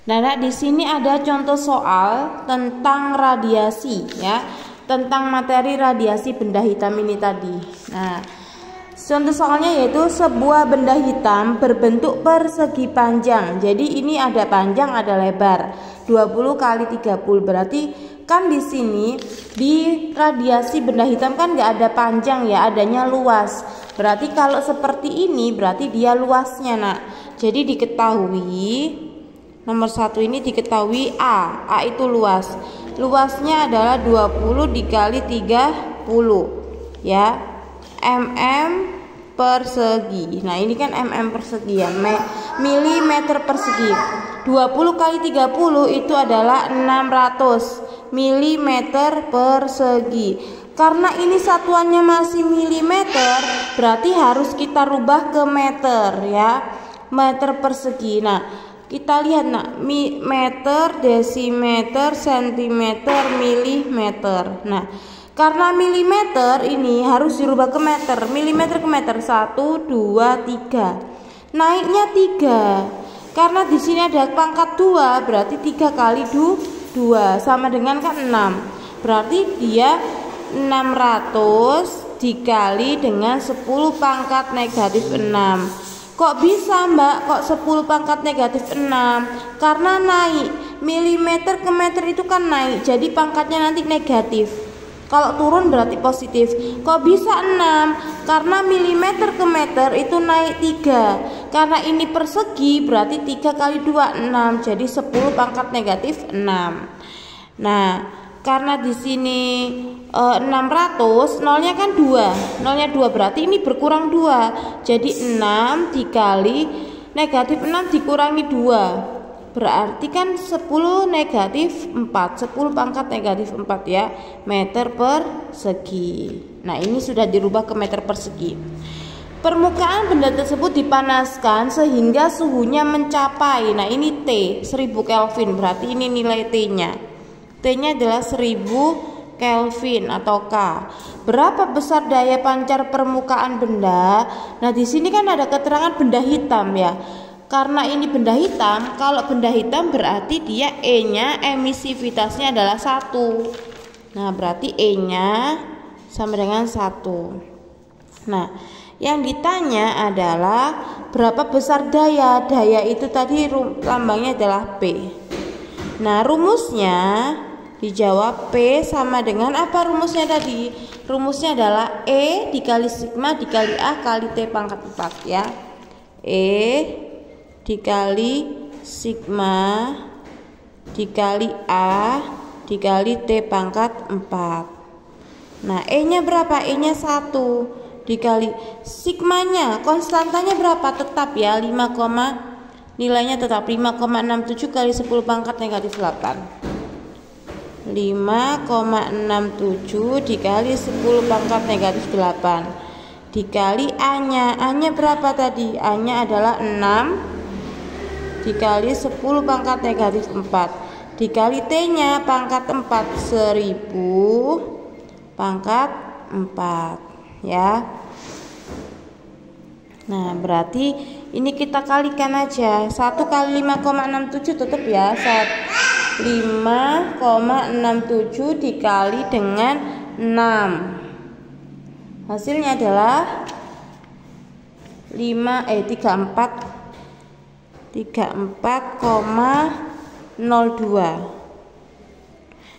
Nah, Nak, di sini ada contoh soal tentang radiasi ya, tentang materi radiasi benda hitam ini tadi. Nah, contoh soalnya yaitu sebuah benda hitam berbentuk persegi panjang. Jadi ini ada panjang, ada lebar. 20 kali 30 berarti kan di sini di radiasi benda hitam kan nggak ada panjang ya, adanya luas. Berarti kalau seperti ini berarti dia luasnya, Nak. Jadi diketahui nomor 1 ini diketahui A itu luas. Luasnya adalah 20 dikali 30 ya, mm persegi. Nah, ini kan mm persegi ya, milimeter persegi. 20 kali 30 itu adalah 600 milimeter persegi. Karena ini satuannya masih milimeter, berarti harus kita rubah ke meter ya, meter persegi. Nah, kita lihat, Nak, meter, desimeter, sentimeter, milimeter. Nah, karena milimeter ini harus dirubah ke meter. Milimeter ke meter 1, 2, 3. Naiknya 3. Karena di sini ada pangkat 2, berarti 3 kali 2 sama dengan kan 6. Berarti dia 600 dikali dengan 10 pangkat negatif 6. Kok bisa, Mbak? Kok 10 pangkat negatif 6? Karena naik. Milimeter ke meter itu kan naik, jadi pangkatnya nanti negatif. Kalau turun berarti positif. Kok bisa 6? Karena milimeter ke meter itu naik 3. Karena ini persegi berarti 3 kali 2 6. Jadi 10 pangkat negatif 6. Nah, karena di sini 600, nolnya kan 2. Nolnya 2 berarti ini berkurang 2. Jadi 6 dikali negatif 6 dikurangi 2. Berarti kan 10 negatif 4. 10 pangkat negatif 4 ya, meter persegi. Nah, ini sudah dirubah ke meter persegi. Permukaan benda tersebut dipanaskan sehingga suhunya mencapai, nah ini T, 1000 Kelvin. Berarti ini nilai T-nya. T-nya adalah 1000 Kelvin atau K. Berapa besar daya pancar permukaan benda? Nah, di sini kan ada keterangan benda hitam ya. Karena ini benda hitam, kalau benda hitam berarti dia E-nya emisivitasnya adalah 1. Nah, berarti E-nya sama dengan 1. Nah, yang ditanya adalah berapa besar daya. Daya itu tadi lambangnya adalah P. Nah, rumusnya dijawab P sama dengan apa rumusnya tadi? Rumusnya adalah E dikali sigma dikali A kali T pangkat 4 ya. E dikali sigma dikali A dikali T pangkat 4. Nah, E-nya berapa? E-nya 1 dikali sigmanya, konstantanya berapa? Tetap ya, 5, nilainya tetap 5,67 kali 10 pangkat negatif 8. 5,67 dikali 10 pangkat negatif 8 dikali A-nya. A-nya berapa tadi? A-nya adalah 6 dikali 10 pangkat negatif 4 dikali T-nya pangkat 4, 1000 pangkat 4 ya. Nah, berarti ini kita kalikan aja. 1 kali 5,67 tetap ya, 5,67 dikali dengan 6. Hasilnya adalah 34,02.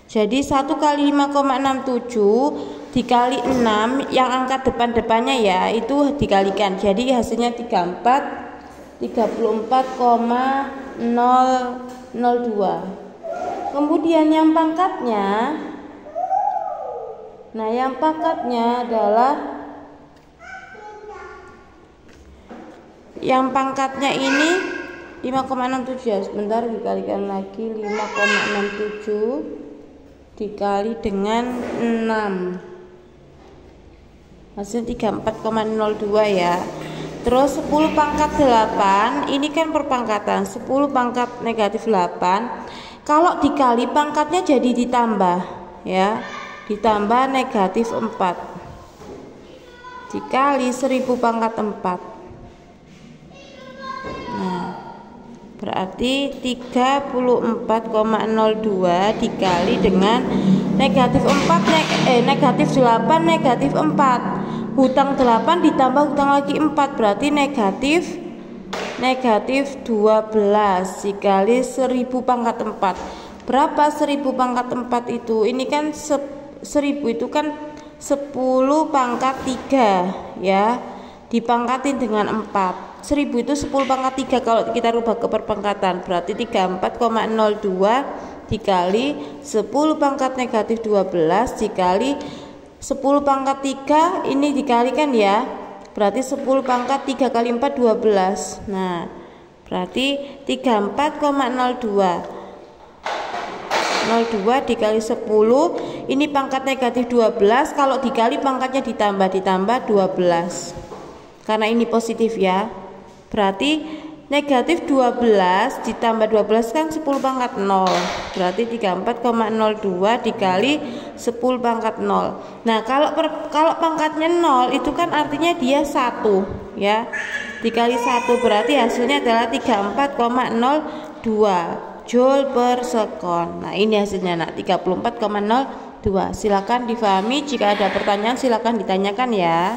Jadi 1 kali 5,67 dikali 6, yang angka depan-depannya ya itu dikalikan. Jadi hasilnya 34,002. Kemudian yang pangkatnya, nah yang pangkatnya adalah, yang pangkatnya ini 5,67 ya, sebentar dikalikan lagi. 5,67 dikali dengan 6, hasil 34,02 ya. Terus 10 pangkat 8, ini kan perpangkatan, 10 pangkat negatif 8. Kalau dikali pangkatnya jadi ditambah ya, ditambah negatif 4 dikali 1000 pangkat 4. Nah, Berarti 34,02 dikali dengan negatif 8 negatif 4. Hutang 8 ditambah hutang lagi 4 berarti negatif 12 dikali 1000 pangkat 4. Berapa 1000 pangkat 4 itu? Ini kan 1000 itu kan 10 pangkat 3 ya, dipangkatin dengan 4. 1000 itu 10 pangkat 3 kalau kita rubah ke perpangkatan, berarti 34,02 dikali 10 pangkat negatif 12 dikali 10 pangkat 3, ini dikalikan ya, berarti 10 pangkat 3 kali 4 12. Nah berarti 34,02 dikali 10, ini pangkat negatif 12, kalau dikali pangkatnya ditambah 12 karena ini positif ya. Berarti negatif 12 ditambah 12 kan 10 pangkat 0, berarti 34,02 dikali 10 pangkat 0. Nah kalau pangkatnya 0 itu kan artinya dia 1 ya, dikali 1 berarti hasilnya adalah 34,02 Joule per second. Nah ini hasilnya nak, 34,02. Silakan difahami, jika ada pertanyaan silakan ditanyakan ya.